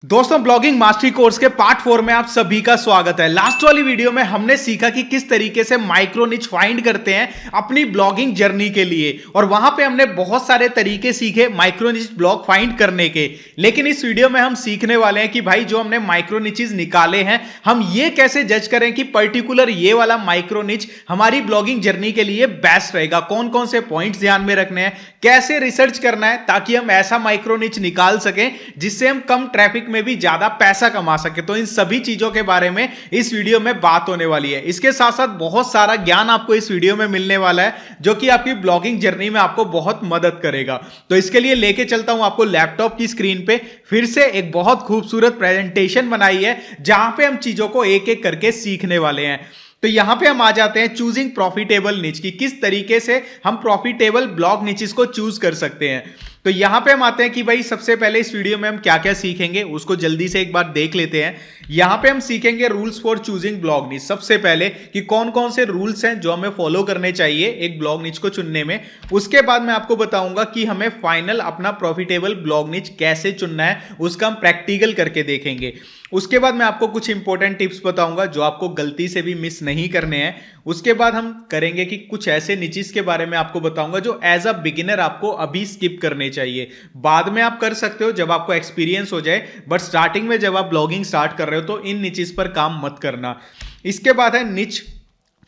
दोस्तों blogging mastery course के part 4 में आप सभी का स्वागत है। लास्ट वाली वीडियो में हमने सीखा कि किस तरीके से माइक्रो निच फाइंड करते हैं अपनी ब्लॉगिंग जर्नी के लिए, और वहां पे हमने बहुत सारे तरीके सीखे माइक्रो निच ब्लॉग फाइंड करने के। लेकिन इस वीडियो में हम सीखने वाले हैं कि भाई जो हमने माइक्रो निचेस निकाले हैं, हम ये कैसे जज करें कि पर्टिकुलर ये वाला माइक्रो निच हमारी ब्लॉगिंग जर्नी के लिए बेस्ट रहेगा, कौन कौन से पॉइंट्स ध्यान में रखने हैं, कैसे रिसर्च करना है ताकि हम ऐसा माइक्रो निच निकाल सकें जिससे हम कम ट्रैफिक में भी ज्यादा पैसा कमा सके। तो इन सभी चीजों के बारे में इस वीडियो में बात होने वाली है। इसके साथ साथ बहुत सारा ज्ञान आपको इस वीडियो में मिलने वाला है जो कि आपकी ब्लॉगिंग जर्नी में आपको बहुत मदद करेगा। तो इसके लिए लेके चलता हूं आपको लैपटॉप की स्क्रीन पे, फिर से एक बहुत खूबसूरत प्रेजेंटेशन बनाई है जहां पे हम चीजों को एक एक करके सीखने वाले हैं। तो यहां पे हम आ जाते हैं चूजिंग प्रॉफिटेबल निच की, किस तरीके से हम प्रॉफिटेबल ब्लॉग निचेस को चूज कर सकते हैं। तो यहां पे हम आते हैं कि भाई सबसे पहले इस वीडियो में हम क्या क्या सीखेंगे उसको जल्दी से एक बार देख लेते हैं। यहां पे हम सीखेंगे रूल्स फॉर चूजिंग ब्लॉग निच, सबसे पहले कि कौन कौन से रूल्स हैं जो हमें फॉलो करने चाहिए एक ब्लॉग निच को चुनने में। उसके बाद मैं आपको बताऊंगा कि हमें फाइनल अपना प्रॉफिटेबल ब्लॉग निच कैसे चुनना है, उसका हम प्रैक्टिकल करके देखेंगे। उसके बाद मैं आपको कुछ इंपॉर्टेंट टिप्स बताऊंगा जो आपको गलती से भी मिस नहीं करने हैं। उसके बाद हम करेंगे कि कुछ ऐसे निचेस के बारे में आपको बताऊंगा जो एज अ बिगिनर आपको अभी स्किप करने चाहिए, बाद में आप कर सकते हो जब आपको एक्सपीरियंस हो जाए, बट स्टार्टिंग में जब आप ब्लॉगिंग स्टार्ट कर रहे हो तो इन निचेस पर काम मत करना। इसके बाद है निच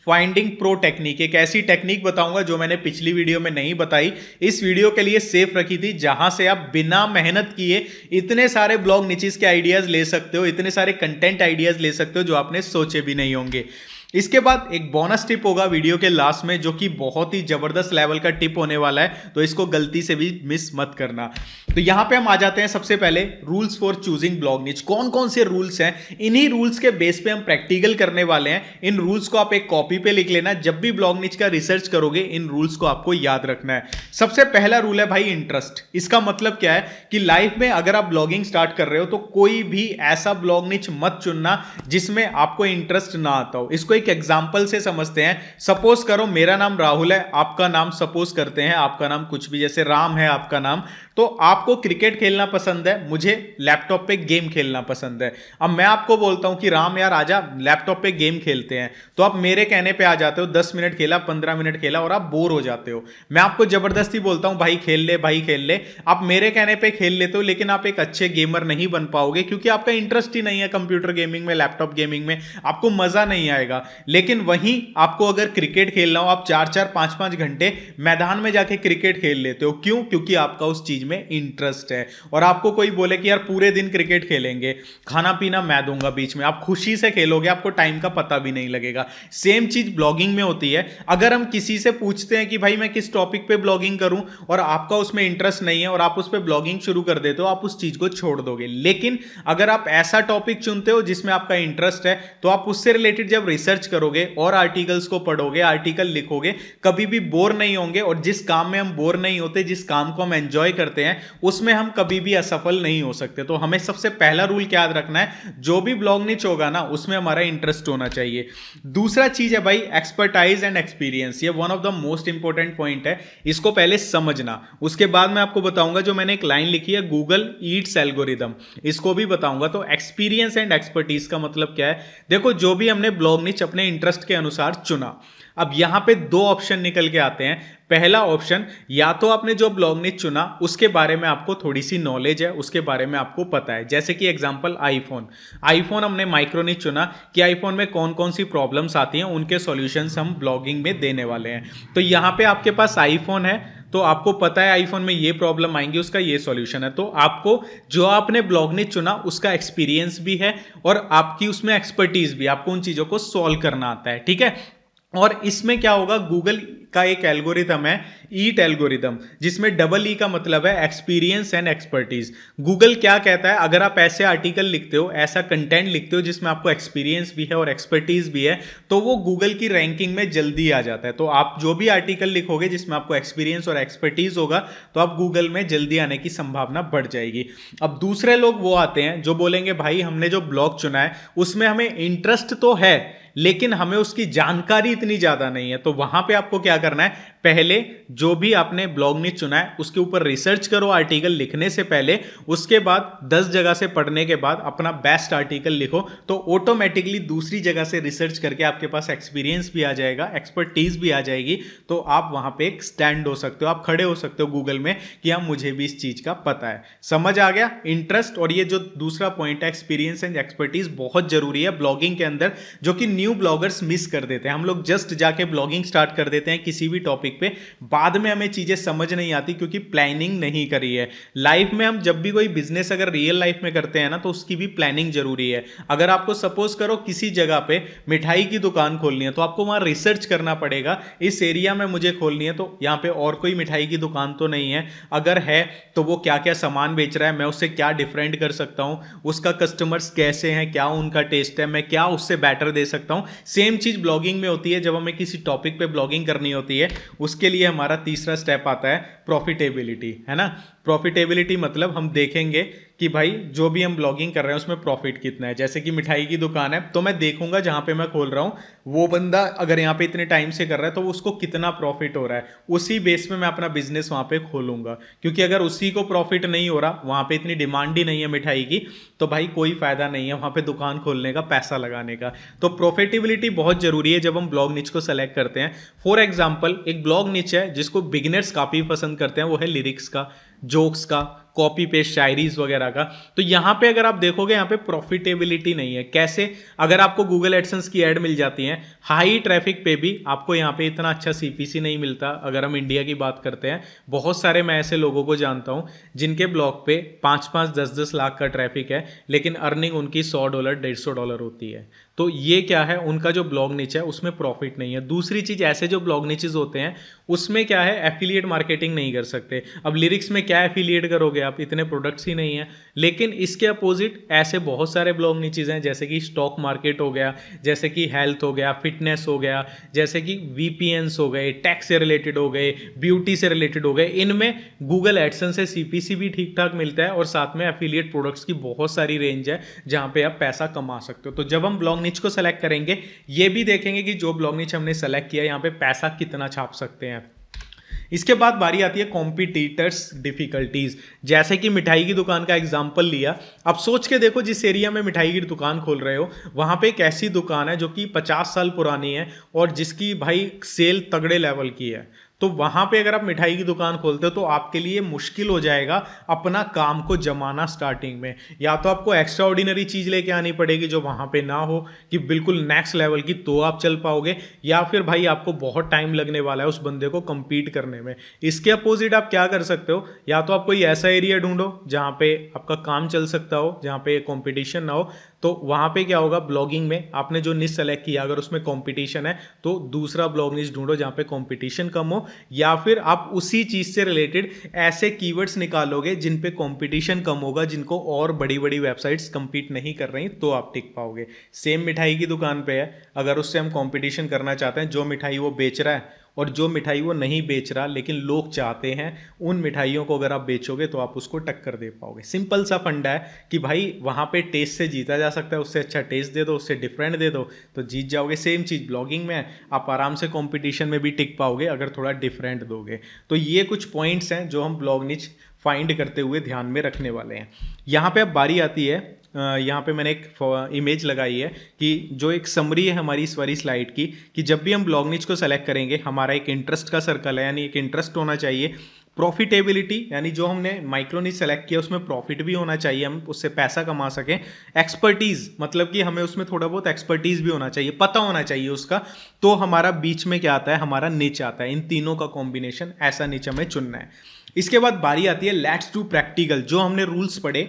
फाइंडिंग प्रो टेक्निक, एक ऐसी टेक्निक बताऊंगा जो मैंने पिछली वीडियो में नहीं बताई, इस वीडियो के लिए सेफ रखी थी, जहां से आप बिना मेहनत किए इतने सारे ब्लॉग निचेस के आइडियाज ले सकते हो, इतने सारे कंटेंट आइडियाज ले सकते हो जो आपने सोचे भी नहीं होंगे। इसके बाद एक बोनस टिप होगा वीडियो के लास्ट में जो कि बहुत ही जबरदस्त लेवल का टिप होने वाला है, तो इसको गलती से भी मिस मत करना। तो यहां पे हम आ जाते हैं सबसे पहले रूल्स फॉर चूजिंग ब्लॉग निच। कौन कौन से रूल्स हैं, इन्हीं रूल्स के बेस पे हम प्रैक्टिकल करने वाले हैं। इन रूल्स को आप एक कॉपी पे लिख लेना, जब भी ब्लॉग निच का रिसर्च करोगे इन रूल्स को आपको याद रखना है। सबसे पहला रूल है भाई इंटरेस्ट। इसका मतलब क्या है कि लाइफ में अगर आप ब्लॉगिंग स्टार्ट कर रहे हो तो कोई भी ऐसा ब्लॉग निच मत चुनना जिसमें आपको इंटरेस्ट ना आता हो। इसको एक एग्जाम्पल से समझते हैं। सपोज करो मेरा नाम राहुल है, आपका नाम सपोज करते हैं आपका नाम कुछ भी, जैसे राम है आपका नाम, तो आपको क्रिकेट खेलना पसंद है, मुझे लैपटॉप पे गेम खेलना पसंद है। अब मैं आपको बोलता हूं कि राम यार आजा लैपटॉप पे गेम खेलते हैं, तो आप मेरे कहने पे आ जाते हो, 10 मिनट खेला 15 मिनट खेला और आप बोर हो जाते हो। मैं आपको जबरदस्ती बोलता हूं भाई खेल ले भाई खेल ले, आप मेरे कहने पे खेल लेते हो, लेकिन आप एक अच्छे गेमर नहीं बन पाओगे क्योंकि आपका इंटरेस्ट ही नहीं है कंप्यूटर गेमिंग में, लैपटॉप गेमिंग में, आपको मजा नहीं आएगा। लेकिन वहीं आपको अगर क्रिकेट खेलना हो, आप 4-4 5-5 घंटे मैदान में जाके क्रिकेट खेल लेते हो। क्यों? क्योंकि आपका उस चीज में इंटरेस्ट है। और आपको कोई बोले कि यार पूरे दिन क्रिकेट खेलेंगे, खाना पीना मैं दूंगा बीच में, आप खुशी से खेलोगे, आपको टाइम का पता भी नहीं लगेगा। सेम चीज ब्लॉगिंग में होती है। अगर हम किसी से पूछते हैं कि भाई मैं किस टॉपिक पे ब्लॉगिंग करूं और आपका उसमें इंटरेस्ट नहीं है और आप उस पर ब्लॉगिंग शुरू कर देते हो, आप उस चीज को छोड़ दोगे। लेकिन अगर आप ऐसा टॉपिक चुनते हो जिसमें आपका इंटरेस्ट है, तो आप उससे रिलेटेड जब रिसर्च करोगे और आर्टिकल्स को पढ़ोगे, आर्टिकल लिखोगे, कभी भी बोर नहीं होंगे। और जिस काम में हम बोर नहीं होते, जिस काम को हम एंजॉय करते हैं, उसमें हम कभी भी असफल नहीं हो सकते। तो हमें सबसे पहला रूल क्या याद रखना है, जो भी ब्लॉग निच होगा ना उसमें हमारा इंटरेस्ट होना चाहिए। दूसरा चीज है भाई एक्सपर्टाइज एंड एक्सपीरियंस, ये one of the most important point है, इसको पहले समझना। उसके बाद मैं आपको बताऊंगा, जो मैंने एक लाइन लिखी है गूगल ईट्स एल्गोरिदम, इसको भी बताऊंगा। तो एक्सपीरियंस एंड एक्सपर्टीज का मतलब क्या है, देखो जो भी हमने ब्लॉग निच अपने इंटरेस्ट के अनुसार चुना, अब यहां पे दो ऑप्शन निकल के आते हैं। पहला ऑप्शन, या तो आपने जो ब्लॉग निच चुना उसके बारे में आपको थोड़ी सी नॉलेज है, उसके बारे में आपको पता है, जैसे कि एग्जांपल आईफोन हमने माइक्रो निच चुना कि आईफोन में कौन कौन सी प्रॉब्लम्स आती हैं, उनके सॉल्यूशंस हम ब्लॉगिंग में देने वाले हैं। तो यहां पे आपके पास आईफोन है तो आपको पता है आईफोन में ये प्रॉब्लम आएंगी, उसका ये सॉल्यूशन है। तो आपको जो आपने ब्लॉग निच चुना उसका एक्सपीरियंस भी है और आपकी उसमें एक्सपर्टीज भी, आपको उन चीजों को सॉल्व करना आता है, ठीक है। और इसमें क्या होगा, गूगल का एक एल्गोरिथम है ईट एल्गोरिथम, जिसमें डबल ई का मतलब है एक्सपीरियंस एंड एक्सपर्टीज। गूगल क्या कहता है, अगर आप ऐसे आर्टिकल लिखते हो, ऐसा कंटेंट लिखते हो जिसमें आपको एक्सपीरियंस भी है और एक्सपर्टीज भी है, तो वो गूगल की रैंकिंग में जल्दी आ जाता है। तो आप जो भी आर्टिकल लिखोगे जिसमें आपको एक्सपीरियंस और एक्सपर्टीज होगा, तो आप गूगल में जल्दी आने की संभावना बढ़ जाएगी। अब दूसरे लोग वो आते हैं जो बोलेंगे भाई हमने जो ब्लॉग चुना है उसमें हमें इंटरेस्ट तो है, लेकिन हमें उसकी जानकारी इतनी ज्यादा नहीं है। तो वहां पे आपको क्या करना है, पहले जो भी आपने ब्लॉग निच चुना है उसके ऊपर रिसर्च करो आर्टिकल लिखने से पहले, उसके बाद 10 जगह से पढ़ने के बाद अपना बेस्ट आर्टिकल लिखो, तो ऑटोमेटिकली दूसरी जगह से रिसर्च करके आपके पास एक्सपीरियंस भी आ जाएगा, एक्सपर्टीज भी आ जाएगी, तो आप वहां पे एक स्टैंड हो सकते हो, आप खड़े हो सकते हो गूगल में कि हाँ मुझे भी इस चीज का पता है। समझ आ गया? इंटरेस्ट और ये जो दूसरा पॉइंट है एक्सपीरियंस एंड एक्सपर्टीज बहुत जरूरी है ब्लॉगिंग के अंदर, जो कि न्यू ब्लॉगर्स मिस कर देते हैं। हम लोग जस्ट जाके ब्लॉगिंग स्टार्ट कर देते हैं किसी भी टॉपिक पे, बाद में हमें चीजें समझ नहीं आती क्योंकि प्लानिंग नहीं करी है। लाइफ में हम जब भी कोई बिजनेस अगर रियल लाइफ में करते हैं ना तो उसकी भी प्लानिंग जरूरी है। अगर आपको सपोज करो किसी जगह पे मिठाई की दुकान खोलनी है तो आपको वहां रिसर्च करना पड़ेगा, इस एरिया में मुझे खोलनी है तो यहां पे और कोई मिठाई की दुकान तो नहीं है, अगर है तो वो क्या क्या सामान बेच रहा है, मैं उससे क्या डिफरेंट कर सकता हूं, उसका कस्टमर्स कैसे हैं, क्या उनका टेस्ट है, मैं क्या उससे बेटर दे सकता हूं। सेम चीज ब्लॉगिंग में होती है, जब हमें किसी टॉपिक पे ब्लॉगिंग करनी होती है उसके लिए हमारा तीसरा स्टेप आता है प्रॉफिटेबिलिटी, है ना। प्रॉफिटेबिलिटी मतलब हम देखेंगे कि भाई जो भी हम ब्लॉगिंग कर रहे हैं उसमें प्रॉफिट कितना है। जैसे कि मिठाई की दुकान है तो मैं देखूंगा जहां पे मैं खोल रहा हूं वो बंदा अगर यहां पे इतने टाइम से कर रहा है तो उसको कितना प्रॉफिट हो रहा है, उसी बेस में मैं अपना बिजनेस वहां पे खोलूंगा। क्योंकि अगर उसी को प्रॉफिट नहीं हो रहा, वहां पे इतनी डिमांड ही नहीं है मिठाई की, तो भाई कोई फायदा नहीं है वहां पे दुकान खोलने का, पैसा लगाने का। तो प्रॉफिटेबिलिटी बहुत जरूरी है जब हम ब्लॉग निच को सेलेक्ट करते हैं। फॉर एग्जाम्पल एक ब्लॉग निच है जिसको बिगिनर्स काफी पसंद करते हैं, वो है लिरिक्स का, जोक्स का, कॉपी पेस्ट शायरीज वगैरह का। तो यहां पे अगर आप देखोगे यहां पे प्रॉफिटेबिलिटी नहीं है। कैसे? अगर आपको गूगल एडसेंस की ऐड मिल जाती है हाई ट्रैफिक पे भी, आपको यहां पे इतना अच्छा सीपीसी नहीं मिलता। अगर हम इंडिया की बात करते हैं, बहुत सारे मैं ऐसे लोगों को जानता हूं जिनके ब्लॉग पे 5-5 10-10 लाख का ट्रैफिक है, लेकिन अर्निंग उनकी $100 $150 होती है। तो ये क्या है, उनका जो ब्लॉग निच है उसमें प्रॉफिट नहीं है। दूसरी चीज, ऐसे जो ब्लॉग निचेस होते हैं उसमें क्या है, एफिलिएट मार्केटिंग नहीं कर सकते। अब लिरिक्स में क्या एफिलिएट करोगे आप, इतने प्रोडक्ट्स ही नहीं है। लेकिन इसके अपोजिट ऐसे बहुत सारे ब्लॉग निचेस हैं, जैसे कि स्टॉक मार्केट हो गया, जैसे कि हेल्थ हो गया, फिटनेस हो गया, जैसे कि वीपीएन्स हो गए, टैक्स से रिलेटेड हो गए, ब्यूटी से रिलेटेड हो गए। इनमें गूगल एडसेंस से सीपीसी भी ठीक ठाक मिलता है और साथ में एफिलिएट प्रोडक्ट्स की बहुत सारी रेंज है जहां पे आप पैसा कमा सकते हो। तो जब हम ब्लॉग निच को सेलेक्ट करेंगे ये भी देखेंगे कि जो ब्लॉग निच हमने सेलेक्ट किया यहां पे पैसा कितना छाप सकते हैं। इसके बाद बारी आती है कॉम्पिटिटर्स डिफिकल्टीज। जैसे कि मिठाई की दुकान का एग्जांपल लिया, अब सोच के देखो जिस एरिया में मिठाई की दुकान खोल रहे हो वहां पे एक ऐसी दुकान है जो कि 50 साल पुरानी है और जिसकी भाई सेल तगड़े लेवल की है। तो वहां पे अगर आप मिठाई की दुकान खोलते हो तो आपके लिए मुश्किल हो जाएगा अपना काम को जमाना स्टार्टिंग में। या तो आपको एक्स्ट्रा ऑर्डिनरी चीज लेके आनी पड़ेगी जो वहां पे ना हो कि बिल्कुल नेक्स्ट लेवल की, तो आप चल पाओगे। या फिर भाई आपको बहुत टाइम लगने वाला है उस बंदे को कंपीट करने में। इसके अपोजिट आप क्या कर सकते हो, या तो आप कोई ऐसा एरिया ढूंढो जहां पे आपका काम चल सकता हो, जहां पे कंपटीशन ना हो। तो वहां पे क्या होगा, ब्लॉगिंग में आपने जो निश सेलेक्ट किया अगर उसमें कंपटीशन है तो दूसरा ब्लॉग निश ढूंढो जहां पे कंपटीशन कम हो, या फिर आप उसी चीज से रिलेटेड ऐसे कीवर्ड्स निकालोगे जिन पे कंपटीशन कम होगा, जिनको और बड़ी बड़ी वेबसाइट्स कंपीट नहीं कर रही, तो आप टिक पाओगे। सेम मिठाई की दुकान पे है, अगर उससे हम कंपटीशन करना चाहते हैं, जो मिठाई वो बेच रहा है और जो मिठाई वो नहीं बेच रहा लेकिन लोग चाहते हैं, उन मिठाइयों को अगर आप बेचोगे तो आप उसको टक्कर दे पाओगे। सिंपल सा फंडा है कि भाई वहां पे टेस्ट से जीता जा सकता है, उससे अच्छा टेस्ट दे दो, उससे डिफरेंट दे दो तो जीत जाओगे। सेम चीज ब्लॉगिंग में आप आराम से कंपटीशन में भी टिक पाओगे अगर थोड़ा डिफरेंट दोगे। तो ये कुछ पॉइंट्स हैं जो हम ब्लॉग निच फाइंड करते हुए ध्यान में रखने वाले हैं। यहाँ पे अब बारी आती है, यहाँ पे मैंने एक इमेज लगाई है कि जो एक समरी है हमारी इस वाली स्लाइड की, कि जब भी हम ब्लॉग निच को सेलेक्ट करेंगे हमारा एक इंटरेस्ट का सर्कल है, यानी एक इंटरेस्ट होना चाहिए। प्रॉफिटेबिलिटी यानी जो हमने माइक्रो निच सेलेक्ट किया उसमें प्रॉफिट भी होना चाहिए, हम उससे पैसा कमा सकें। एक्सपर्टीज मतलब कि हमें उसमें थोड़ा बहुत एक्सपर्टीज भी होना चाहिए, पता होना चाहिए उसका। तो हमारा बीच में क्या आता है, हमारा निच आता है। इन तीनों का कॉम्बिनेशन, ऐसा निच हमें चुनना है। इसके बाद बारी आती है लेट्स डू प्रैक्टिकल। जो हमने रूल्स पढ़े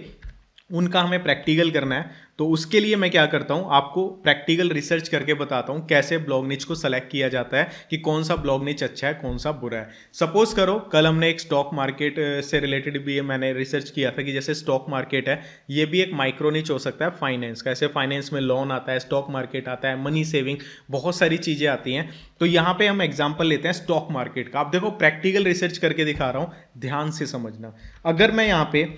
उनका हमें प्रैक्टिकल करना है। तो उसके लिए मैं क्या करता हूं, आपको प्रैक्टिकल रिसर्च करके बताता हूं कैसे ब्लॉग निच को सेलेक्ट किया जाता है, कि कौन सा ब्लॉग निच अच्छा है, कौन सा बुरा है। सपोज करो कल हमने एक स्टॉक मार्केट से रिलेटेड भी मैंने रिसर्च किया था कि जैसे स्टॉक मार्केट है, ये भी एक माइक्रो निच हो सकता है फाइनेंस का। ऐसे फाइनेंस में लोन आता है, स्टॉक मार्केट आता है, मनी सेविंग, बहुत सारी चीजें आती हैं। तो यहाँ पे हम एग्जाम्पल लेते हैं स्टॉक मार्केट का। आप देखो प्रैक्टिकल रिसर्च करके दिखा रहा हूं, ध्यान से समझना। अगर मैं यहाँ पे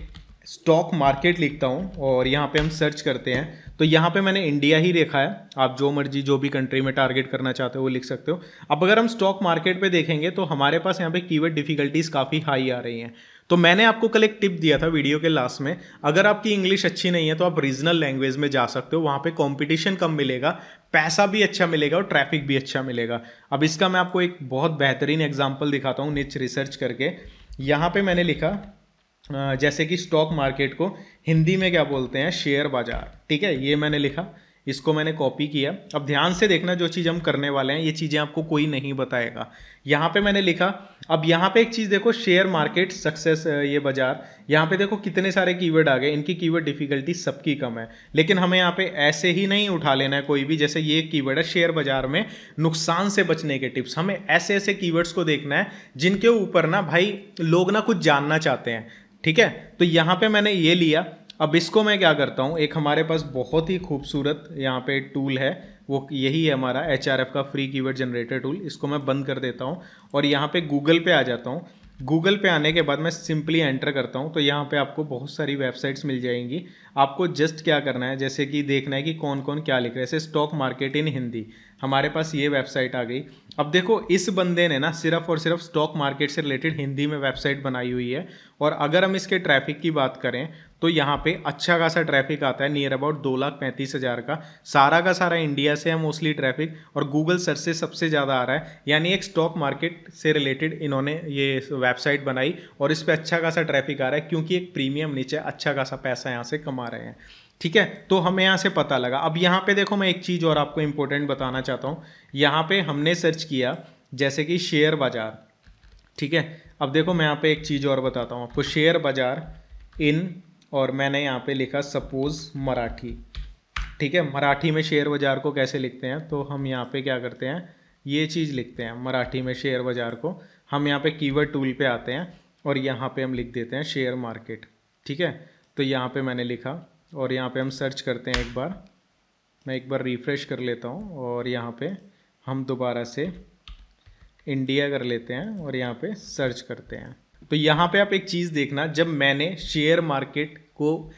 स्टॉक मार्केट लिखता हूँ और यहाँ पे हम सर्च करते हैं, तो यहाँ पे मैंने इंडिया ही देखा है। आप जो मर्जी जो भी कंट्री में टारगेट करना चाहते हो वो लिख सकते हो। अब अगर हम स्टॉक मार्केट पे देखेंगे तो हमारे पास यहाँ पे कीवर्ड डिफिकल्टीज काफ़ी हाई आ रही हैं। तो मैंने आपको कल एक टिप दिया था वीडियो के लास्ट में, अगर आपकी इंग्लिश अच्छी नहीं है तो आप रीजनल लैंग्वेज में जा सकते हो, वहाँ पे कॉम्पिटिशन कम मिलेगा, पैसा भी अच्छा मिलेगा और ट्रैफिक भी अच्छा मिलेगा। अब इसका मैं आपको एक बहुत बेहतरीन एग्जाम्पल दिखाता हूँ निच रिसर्च करके। यहाँ पे मैंने लिखा जैसे कि स्टॉक मार्केट को हिंदी में क्या बोलते हैं, शेयर बाजार। ठीक है, ये मैंने लिखा, इसको मैंने कॉपी किया। अब ध्यान से देखना, जो चीज़ हम करने वाले हैं ये चीज़ें आपको कोई नहीं बताएगा। यहाँ पे मैंने लिखा। अब यहाँ पे एक चीज़ देखो, शेयर मार्केट सक्सेस, ये बाजार, यहाँ पे देखो कितने सारे कीवर्ड आ गए। इनकी कीवर्ड डिफिकल्टी सबकी कम है, लेकिन हमें यहाँ पे ऐसे ही नहीं उठा लेना है कोई भी। जैसे ये कीवर्ड है शेयर बाजार में नुकसान से बचने के टिप्स, हमें ऐसे ऐसे कीवर्ड्स को देखना है जिनके ऊपर ना भाई लोग ना कुछ जानना चाहते हैं। ठीक है, तो यहाँ पे मैंने ये लिया। अब इसको मैं क्या करता हूँ, एक हमारे पास बहुत ही खूबसूरत यहाँ पे टूल है, वो यही है हमारा HRF का फ्री कीवर्ड जनरेटर टूल। इसको मैं बंद कर देता हूँ और यहाँ पे गूगल पे आ जाता हूँ। गूगल पे आने के बाद मैं सिंपली एंटर करता हूँ, तो यहाँ पे आपको बहुत सारी वेबसाइट्स मिल जाएंगी। आपको जस्ट क्या करना है, जैसे कि देखना है कि कौन कौन क्या लिख रहे हैं। जैसे स्टॉक मार्केट इन हिंदी, हमारे पास ये वेबसाइट आ गई। अब देखो इस बंदे ने ना सिर्फ और सिर्फ स्टॉक मार्केट से रिलेटेड हिंदी में वेबसाइट बनाई हुई है। और अगर हम इसके ट्रैफिक की बात करें तो यहाँ पे अच्छा खासा ट्रैफिक आता है, नियर अबाउट 2,35,000 का सारा इंडिया से है मोस्टली ट्रैफिक, और गूगल सर्च से सबसे ज़्यादा आ रहा है। यानी एक स्टॉक मार्केट से रिलेटेड इन्होंने ये वेबसाइट बनाई और इस पर अच्छा खासा ट्रैफिक आ रहा है, क्योंकि एक प्रीमियम नीचे अच्छा खासा पैसा यहाँ से कमा रहे हैं। ठीक है, तो हमें यहाँ से पता लगा। अब यहाँ पे देखो, मैं एक चीज़ और आपको इंपॉर्टेंट बताना चाहता हूँ। यहाँ पे हमने सर्च किया जैसे कि शेयर बाजार। ठीक है, अब देखो मैं यहाँ पे एक चीज़ और बताता हूँ आपको, शेयर बाजार इन, और मैंने यहाँ पे लिखा सपोज मराठी। ठीक है, मराठी में शेयर बाजार को कैसे लिखते हैं, तो हम यहाँ पे क्या करते हैं, ये चीज़ लिखते हैं मराठी में शेयर बाजार को। हम यहाँ पे कीवर्ड टूल पे आते हैं और यहाँ पे हम लिख देते हैं शेयर मार्केट। ठीक है, तो यहाँ पे मैंने लिखा और यहाँ पे हम सर्च करते हैं। मैं एक बार रिफ़्रेश कर लेता हूँ और यहाँ पे हम दोबारा से इंडिया कर लेते हैं और यहाँ पे सर्च करते हैं। तो यहाँ पे आप एक चीज़ देखना, जब मैंने शेयर मार्केट को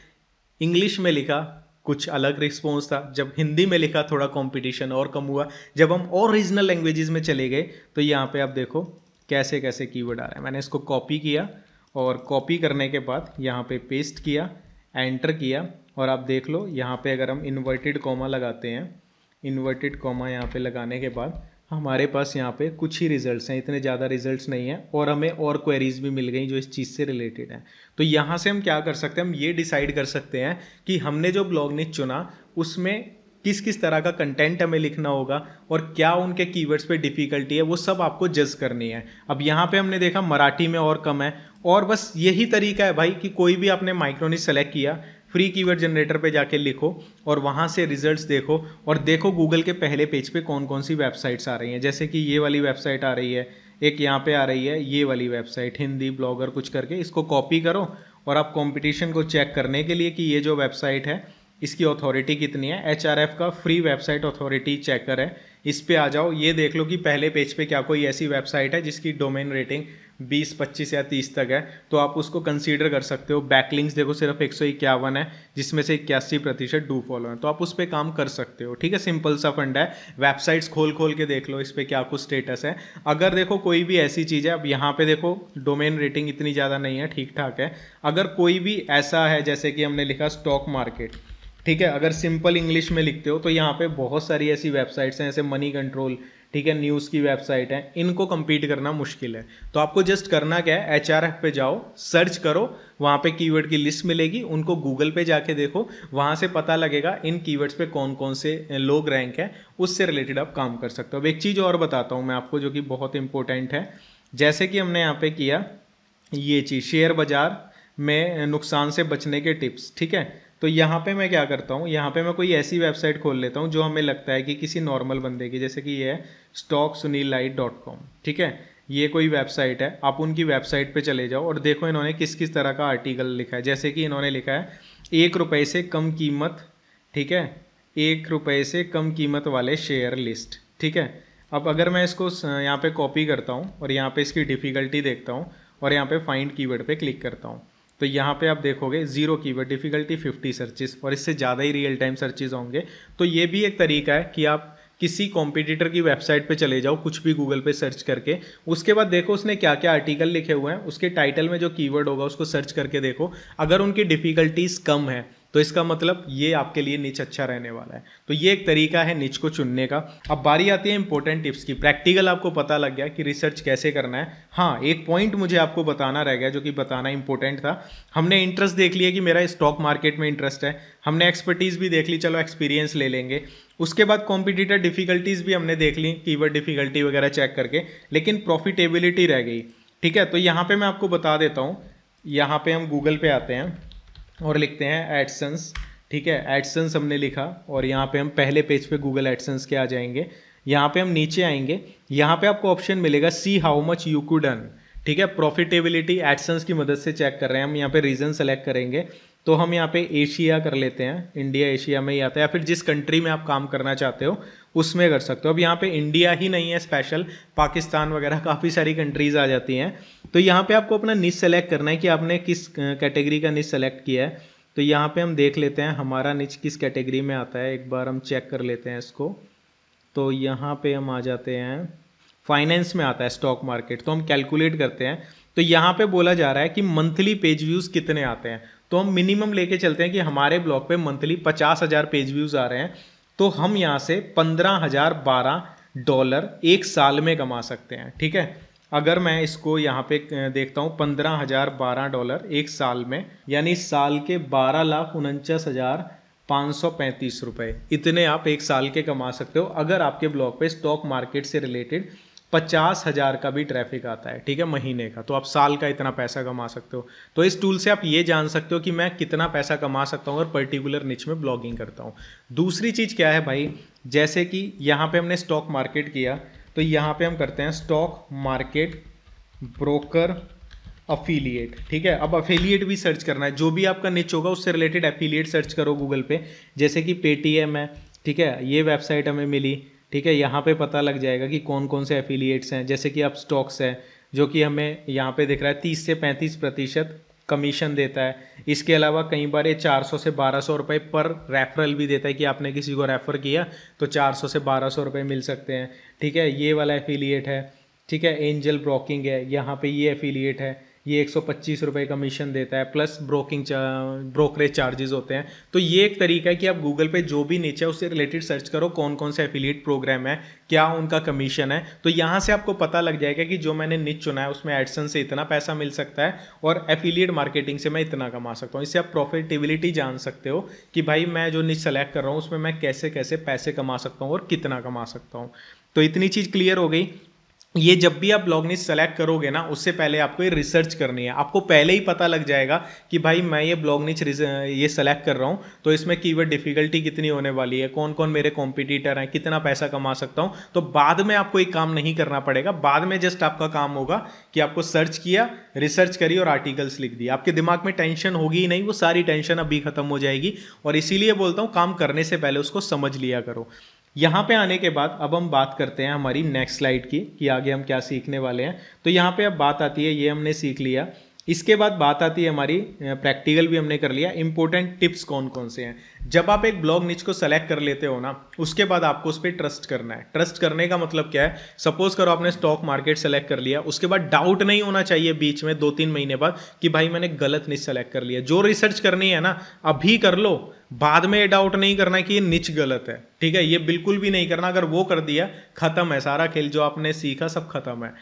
इंग्लिश में लिखा कुछ अलग रिस्पॉन्स था, जब हिंदी में लिखा थोड़ा कंपटीशन और कम हुआ, जब हम और रीजनल लैंग्वेजेस में चले गए तो यहाँ पे आप देखो कैसे कैसे कीवर्ड आ रहे हैं। मैंने इसको कॉपी किया और कॉपी करने के बाद यहाँ पे पेस्ट किया, एंटर किया, और आप देख लो यहाँ पे अगर हम इन्वर्टेड कॉमा लगाते हैं, इन्वर्टेड कॉमा यहाँ पे लगाने के बाद हमारे पास यहाँ पे कुछ ही रिजल्ट्स हैं, इतने ज़्यादा रिजल्ट्स नहीं हैं, और हमें और क्वेरीज भी मिल गई जो इस चीज़ से रिलेटेड है। तो यहाँ से हम क्या कर सकते हैं, हम ये डिसाइड कर सकते हैं कि हमने जो ब्लॉग निच चुना उसमें किस किस तरह का कंटेंट हमें लिखना होगा और क्या उनके कीवर्ड्स पे डिफिकल्टी है, वो सब आपको जज करनी है। अब यहाँ पे हमने देखा मराठी में और कम है, और बस यही तरीका है भाई कि कोई भी आपने माइक्रोनिच सेलेक्ट किया, फ्री कीवर्ड जनरेटर पे जाके लिखो और वहाँ से रिजल्ट्स देखो, और देखो गूगल के पहले पेज पे कौन कौन सी वेबसाइट्स आ रही हैं। जैसे कि ये वाली वेबसाइट आ रही है, एक यहाँ पे आ रही है ये वाली वेबसाइट, हिंदी ब्लॉगर कुछ करके, इसको कॉपी करो और आप कंपटीशन को चेक करने के लिए कि ये जो वेबसाइट है इसकी अथॉरिटी कितनी है, HRF का फ्री वेबसाइट अथॉरिटी चेकर है, इस पे आ जाओ। ये देख लो कि पहले पेज पे क्या कोई ऐसी वेबसाइट है जिसकी डोमेन रेटिंग 20, 25 या 30 तक है, तो आप उसको कंसीडर कर सकते हो। बैकलिंक्स देखो सिर्फ 151 है, जिसमें से 81% डू फॉलो है, तो आप उस पर काम कर सकते हो। ठीक है, सिंपल सा फंड है। वेबसाइट्स खोल खोल के देख लो इस पर क्या कुछ स्टेटस है। अगर देखो कोई भी ऐसी चीज़ है, अब यहाँ पे देखो डोमेन रेटिंग इतनी ज़्यादा नहीं है, ठीक ठाक है। अगर कोई भी ऐसा है जैसे कि हमने लिखा स्टॉक मार्केट, ठीक है, अगर सिंपल इंग्लिश में लिखते हो तो यहाँ पे बहुत सारी ऐसी वेबसाइट्स हैं, जैसे मनी कंट्रोल, ठीक है, न्यूज़ की वेबसाइट है, इनको compete करना मुश्किल है। तो आपको जस्ट करना क्या है, HRF पे जाओ, सर्च करो, वहाँ पे कीवर्ड की लिस्ट मिलेगी, उनको गूगल पे जाके देखो, वहाँ से पता लगेगा इन कीवर्ड्स पे कौन कौन से लोग रैंक है, उससे रिलेटेड आप काम कर सकते हो। अब एक चीज़ और बताता हूँ मैं आपको जो कि बहुत इंपॉर्टेंट है। जैसे कि हमने यहाँ पे किया ये चीज़, शेयर बाजार में नुकसान से बचने के टिप्स। ठीक है, तो यहाँ पे मैं क्या करता हूँ, यहाँ पे मैं कोई ऐसी वेबसाइट खोल लेता हूँ जो हमें लगता है कि किसी नॉर्मल बंदे की, जैसे कि ये है stocksunillight.com। ठीक है, ये कोई वेबसाइट है, आप उनकी वेबसाइट पे चले जाओ और देखो इन्होंने किस किस तरह का आर्टिकल लिखा है। जैसे कि इन्होंने लिखा है 1 रुपये से कम कीमत, ठीक है, 1 रुपये से कम कीमत वाले शेयर लिस्ट। ठीक है, अब अगर मैं इसको यहाँ पे कॉपी करता हूँ और यहाँ पे इसकी डिफ़िकल्टी देखता हूँ और यहाँ पे फाइंड कीवर्ड पे क्लिक करता हूँ, तो यहाँ पे आप देखोगे 0 कीवर्ड डिफिकल्टी 50 सर्चेस, और इससे ज़्यादा ही रियल टाइम सर्चेस होंगे। तो ये भी एक तरीका है कि आप किसी कॉम्पिटिटर की वेबसाइट पे चले जाओ, कुछ भी गूगल पे सर्च करके, उसके बाद देखो उसने क्या क्या आर्टिकल लिखे हुए हैं, उसके टाइटल में जो कीवर्ड होगा उसको सर्च करके देखो। अगर उनकी डिफिकल्टीज कम है तो इसका मतलब ये आपके लिए निच अच्छा रहने वाला है। तो ये एक तरीका है निच को चुनने का। अब बारी आती है इंपॉर्टेंट टिप्स की। प्रैक्टिकल आपको पता लग गया कि रिसर्च कैसे करना है। हाँ, एक पॉइंट मुझे आपको बताना रह गया जो कि बताना इंपॉर्टेंट था। हमने इंटरेस्ट देख लिया कि मेरा स्टॉक मार्केट में इंटरेस्ट है, हमने एक्सपर्टीज भी देख ली, चलो एक्सपीरियंस ले लेंगे। उसके बाद कॉम्पिटिटर डिफिकल्टीज भी हमने देख ली, कीवर्ड डिफिकल्टी वगैरह चेक करके, लेकिन प्रॉफिटेबिलिटी रह गई। ठीक है, तो यहाँ पे मैं आपको बता देता हूँ। यहाँ पे हम गूगल पे आते हैं और लिखते हैं एडसेंस। ठीक है, एडसेंस हमने लिखा और यहाँ पे हम पहले पेज पे गूगल एडसेंस के आ जाएंगे। यहाँ पे हम नीचे आएंगे, यहाँ पे आपको ऑप्शन मिलेगा see how much you could earn. ठीक है, प्रॉफिटेबिलिटी एडसेंस की मदद से चेक कर रहे हैं हम। यहाँ पे रीजन सेलेक्ट करेंगे तो हम यहाँ पे एशिया कर लेते हैं, इंडिया एशिया में ही आता है, या फिर जिस कंट्री में आप काम करना चाहते हो उसमें कर सकते हो। अब यहाँ पे इंडिया ही नहीं है स्पेशल, पाकिस्तान वगैरह काफ़ी सारी कंट्रीज आ जाती हैं। तो यहाँ पे आपको अपना निश सेलेक्ट करना है कि आपने किस कैटेगरी का निश सेलेक्ट किया है। तो यहाँ पे हम देख लेते हैं हमारा निच किस कैटेगरी में आता है, एक बार हम चेक कर लेते हैं इसको। तो यहाँ पे हम आ जाते हैं, फाइनेंस में आता है स्टॉक मार्केट, तो हम कैलकुलेट करते हैं। तो यहाँ पे बोला जा रहा है कि मंथली पेज व्यूज़ कितने आते हैं, तो हम मिनिमम लेके चलते हैं कि हमारे ब्लॉग पे मंथली 50,000 पेज व्यूज़ आ रहे हैं, तो हम यहाँ से $15,012 एक साल में कमा सकते हैं। ठीक है, अगर मैं इसको यहाँ पे देखता हूँ $15,012 एक साल में, यानी साल के 12,49,535 रुपये, इतने आप एक साल के कमा सकते हो अगर आपके ब्लॉग पे स्टॉक मार्केट से रिलेटेड 50,000 का भी ट्रैफिक आता है। ठीक है, महीने का, तो आप साल का इतना पैसा कमा सकते हो। तो इस टूल से आप ये जान सकते हो कि मैं कितना पैसा कमा सकता हूँ अगर पर्टिकुलर निच में ब्लॉगिंग करता हूँ। दूसरी चीज़ क्या है भाई, जैसे कि यहाँ पे हमने स्टॉक मार्केट किया, तो यहाँ पे हम करते हैं स्टॉक मार्केट ब्रोकर अफिलिएट। ठीक है, अब अफिलिएट भी सर्च करना है, जो भी आपका निच होगा उससे रिलेटेड एफिलिएट सर्च करो गूगल पे। जैसे कि पेटीएम है, ठीक है, ये वेबसाइट हमें मिली। ठीक है, यहाँ पे पता लग जाएगा कि कौन कौन से एफिलिएट्स हैं। जैसे कि अब स्टॉक्स है जो कि हमें यहाँ पे दिख रहा है 30 से 35% कमीशन देता है। इसके अलावा कई बार ये 400 से 1200 रुपये पर रेफरल भी देता है कि आपने किसी को रेफ़र किया तो 400 से 1200 रुपये मिल सकते हैं। ठीक है, ये वाला एफिलिएट है। ठीक है, एंजल ब्रोकिंग है, यहाँ पे ये एफिलिएट है, ये 125 रुपये कमीशन देता है, प्लस ब्रोकरेज चार्जेस होते हैं। तो ये एक तरीका है कि आप गूगल पे जो भी नीचे है उससे रिलेटेड सर्च करो कौन कौन से एफिलिएट प्रोग्राम है, क्या उनका कमीशन है। तो यहाँ से आपको पता लग जाएगा कि जो मैंने निच चुना है उसमें एडसेंस से इतना पैसा मिल सकता है और एफिलिएट मार्केटिंग से मैं इतना कमा सकता हूँ। इससे आप प्रॉफिटेबिलिटी जान सकते हो कि भाई मैं जो निच सेलेक्ट कर रहा हूँ उसमें मैं कैसे कैसे पैसे कमा सकता हूँ और कितना कमा सकता हूँ। तो इतनी चीज़ क्लियर हो गई। ये जब भी आप ब्लॉग निच सेलेक्ट करोगे ना, उससे पहले आपको ये रिसर्च करनी है। आपको पहले ही पता लग जाएगा कि भाई मैं ये ब्लॉग निच ये सेलेक्ट कर रहा हूँ तो इसमें कीवर्ड डिफिकल्टी कितनी होने वाली है, कौन कौन मेरे कॉम्पिटिटर हैं, कितना पैसा कमा सकता हूँ। तो बाद में आपको एक काम नहीं करना पड़ेगा, बाद में जस्ट आपका काम होगा कि आपको सर्च किया, रिसर्च करी और आर्टिकल्स लिख दिया। आपके दिमाग में टेंशन होगी ही नहीं, वो सारी टेंशन अभी खत्म हो जाएगी। और इसीलिए बोलता हूँ काम करने से पहले उसको समझ लिया करो। यहाँ पे आने के बाद अब हम बात करते हैं हमारी नेक्स्ट स्लाइड की कि आगे हम क्या सीखने वाले हैं। तो यहाँ पे अब बात आती है, ये हमने सीख लिया। इसके बाद बात आती है हमारी प्रैक्टिकल भी हमने कर लिया, इंपॉर्टेंट टिप्स कौन कौन से हैं। जब आप एक ब्लॉग निच को सेलेक्ट कर लेते हो ना, उसके बाद आपको उस पर ट्रस्ट करना है। ट्रस्ट करने का मतलब क्या है, सपोज करो आपने स्टॉक मार्केट सेलेक्ट कर लिया, उसके बाद डाउट नहीं होना चाहिए बीच में 2-3 महीने बाद कि भाई मैंने गलत निच सेलेक्ट कर लिया। जो रिसर्च करनी है ना अभी कर लो, बाद में ये डाउट नहीं करना कि ये निच गलत है। ठीक है, ये बिल्कुल भी नहीं करना। अगर वो कर दिया खत्म है, सारा खेल जो आपने सीखा सब खत्म है।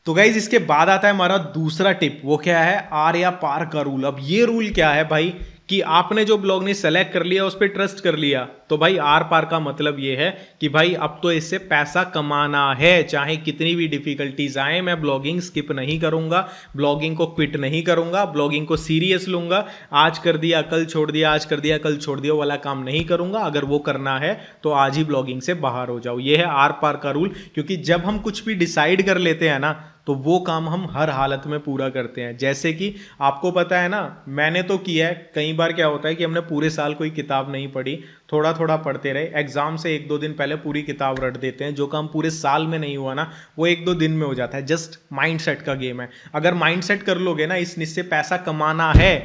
तो गाइज इसके बाद आता है हमारा दूसरा टिप, वो क्या है, आर या पार का रूल। अब ये रूल क्या है भाई कि आपने जो ब्लॉग ने सेलेक्ट कर लिया, उस पर ट्रस्ट कर लिया, तो भाई आर पार का मतलब ये है कि भाई अब तो इससे पैसा कमाना है, चाहे कितनी भी डिफिकल्टीज आए। मैं ब्लॉगिंग स्किप नहीं करूंगा, ब्लॉगिंग को क्विट नहीं करूंगा, ब्लॉगिंग को सीरियस लूंगा। आज कर दिया कल छोड़ दिया, आज कर दिया कल छोड़ दिया वाला काम नहीं करूंगा। अगर वो करना है तो आज ही ब्लॉगिंग से बाहर हो जाओ। ये है आर पार का रूल। क्योंकि जब हम कुछ भी डिसाइड कर लेते हैं ना, तो तो वो काम हम हर हालत में पूरा करते हैं। जैसे कि आपको पता है ना, मैंने तो किया है, कई बार क्या होता है कि हमने पूरे साल कोई किताब नहीं पढ़ी, थोड़ा थोड़ा पढ़ते रहे, एग्जाम से 1-2 दिन पहले पूरी किताब रट देते हैं। जो काम पूरे साल में नहीं हुआ ना, वो 1-2 दिन में हो जाता है। जस्ट माइंडसेट का गेम है। अगर माइंडसेट कर लोगे ना, इस निच से पैसा कमाना है,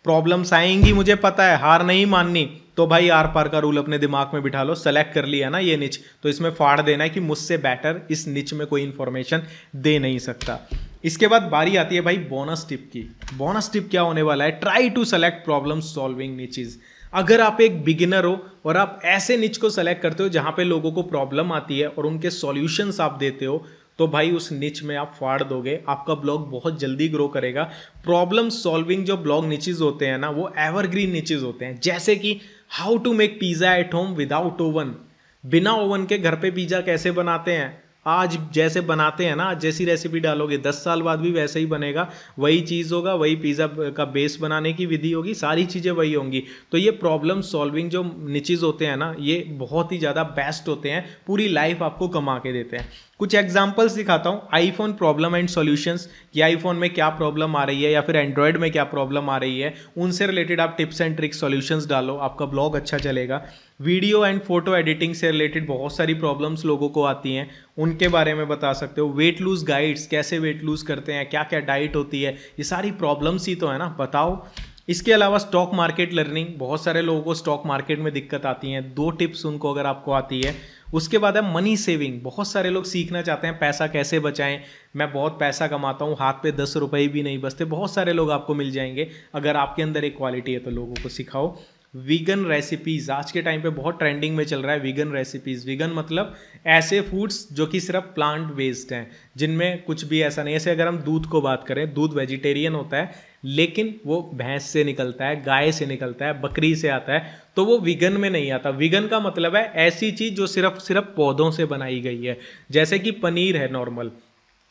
प्रॉब्लम्स आएंगी मुझे पता है, हार नहीं माननी, तो भाई आर पार का रूल अपने दिमाग में बिठा लो। सेलेक्ट कर लिया ना ये निच, तो इसमें फाड़ देना है कि मुझसे बेटर इस निच में कोई इंफॉर्मेशन दे नहीं सकता। इसके बाद बारी आती है भाई बोनस टिप की। बोनस टिप क्या होने वाला है? Try to select problem solving niches. अगर आप एक बिगिनर हो और आप ऐसे निच को सेलेक्ट करते हो जहां पे लोगों को प्रॉब्लम आती है और उनके सॉल्यूशंस आप देते हो, तो भाई उस निच में आप फाड़ दोगे, आपका ब्लॉग बहुत जल्दी ग्रो करेगा। प्रॉब्लम सॉल्विंग जो ब्लॉग निचेस होते हैं ना, वो एवरग्रीन निचेस होते हैं। जैसे कि how to make pizza at home without oven. बिना ओवन के घर पे पिज्जा कैसे बनाते हैं, आज जैसे बनाते हैं ना, आज जैसी रेसिपी डालोगे 10 साल बाद भी वैसे ही बनेगा, वही चीज़ होगा, वही पिज़्ज़ा का बेस बनाने की विधि होगी, सारी चीज़ें वही होंगी। तो ये प्रॉब्लम सॉल्विंग जो निचेस होते हैं ना, ये बहुत ही ज़्यादा बेस्ट होते हैं, पूरी लाइफ आपको कमा के देते हैं। कुछ एग्जांपल्स दिखाता हूँ। आईफोन प्रॉब्लम एंड सॉल्यूशंस, कि आईफोन में क्या प्रॉब्लम आ रही है या फिर एंड्रॉयड में क्या प्रॉब्लम आ रही है, उनसे रिलेटेड आप टिप्स एंड ट्रिक्स सॉल्यूशंस डालो, आपका ब्लॉग अच्छा चलेगा। वीडियो एंड फोटो एडिटिंग से रिलेटेड बहुत सारी प्रॉब्लम्स लोगों को आती हैं, उनके बारे में बता सकते हो। वेट लूज गाइड्स, कैसे वेट लूज करते हैं, क्या क्या डाइट होती है, ये सारी प्रॉब्लम्स ही तो है ना, बताओ। इसके अलावा स्टॉक मार्केट लर्निंग, बहुत सारे लोगों को स्टॉक मार्केट में दिक्कत आती है, 2 टिप्स उनको अगर आपको आती है। उसके बाद है मनी सेविंग, बहुत सारे लोग सीखना चाहते हैं पैसा कैसे बचाएं, मैं बहुत पैसा कमाता हूं, हाथ पे 10 रुपए भी नहीं बचते। बहुत सारे लोग आपको मिल जाएंगे, अगर आपके अंदर एक क्वालिटी है तो लोगों को सिखाओ। वीगन रेसिपीज, आज के टाइम पे बहुत ट्रेंडिंग में चल रहा है वीगन रेसिपीज। वीगन मतलब ऐसे फूड्स जो कि सिर्फ प्लांट बेस्ड हैं, जिनमें कुछ भी ऐसा नहीं है। जैसे अगर हम दूध को बात करें, दूध वेजिटेरियन होता है, लेकिन वो भैंस से निकलता है, गाय से निकलता है, बकरी से आता है, तो वो वीगन में नहीं आता। वीगन का मतलब है ऐसी चीज जो सिर्फ पौधों से बनाई गई है। जैसे कि पनीर है नॉर्मल,